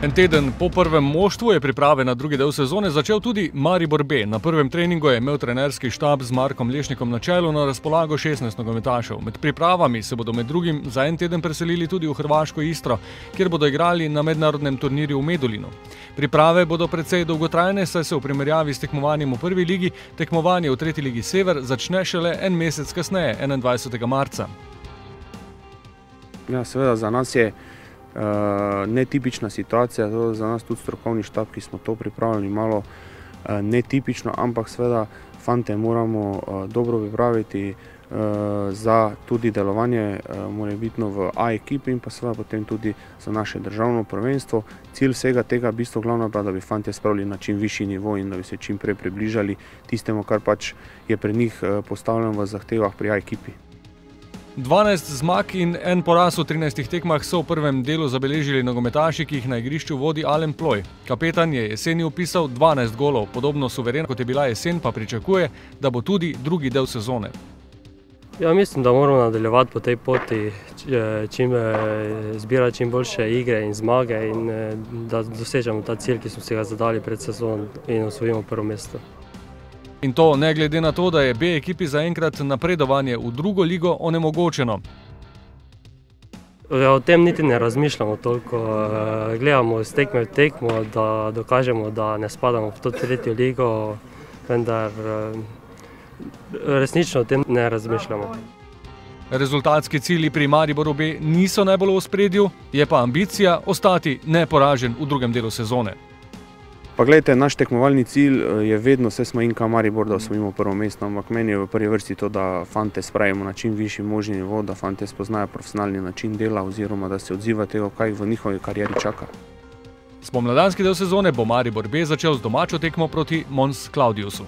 En teden po prvem moštvu je priprave na drugi del sezone začel tudi Maribor B. Na prvem treningu je imel trenerski štab z Markom Lešnikom na čelu na razpolago 16 nogometašev. Med pripravami se bodo med drugim za en teden preselili tudi v hrvaško Istro, kjer bodo igrali na mednarodnem turnirju v Medulinu. Priprave bodo precej dolgotrajne, saj se v primerjavi s tekmovanjem v prvi ligi tekmovanje v tretji ligi Sever začne šele en mesec kasneje, 21. marca. Ja, seveda za nas je netipična situacija, to za nas tudi strokovni štab, ki smo to pripravljali malo netipično, ampak seveda fante moramo dobro pripraviti za tudi delovanje morebitno v A ekipi in pa seveda potem tudi za naše državno prvenstvo. Cilj vsega tega, bistvo glavno pa, da bi fante spravili na čim višji nivo in da bi se čim prej približali tistemu, kar pač je pred njih postavljeno v zahtevah pri A ekipi. 12 zmag in en poraz v 13 tekmah so v prvem delu zabeležili nogometaši, ki jih na igrišču vodi Alen Ploj. Kapetan je jeseni vpisal 12 golov, podobno suvereno kot je bila jesen, pa pričakuje, da bo tudi drugi del sezone. Ja, mislim, da moramo nadaljevati po tej poti, zbirati čim boljše igre in zmage in da dosežemo ta cilj, ki smo si ga zadali pred sezono in osvojimo prvo mesto. In to ne glede na to, da je B ekipi zaenkrat napredovanje v drugo ligo onemogočeno. O tem niti ne razmišljamo toliko. Gledamo z tekme v tekmo, da dokažemo, da ne spadamo v to tretjo ligo, vendar resnično o tem ne razmišljamo. Rezultatski cilji pri Mariboru B niso najbolj v ospredju, je pa ambicija ostati neporažen v drugem delu sezone. Pa gledajte, naš tekmovalni cilj je vedno, vse smo Inka Maribor, da osvojimo prvo mesto, ampak meni je v prvi vrsti to, da fante spravimo na čim višji možni nivo, da fante spoznajo profesionalni način dela oziroma da se odziva tega, kaj v njihovi karieri čaka. Spomladanski del sezone bo Maribor B začel z domačo tekmo proti Mons Claudiusu.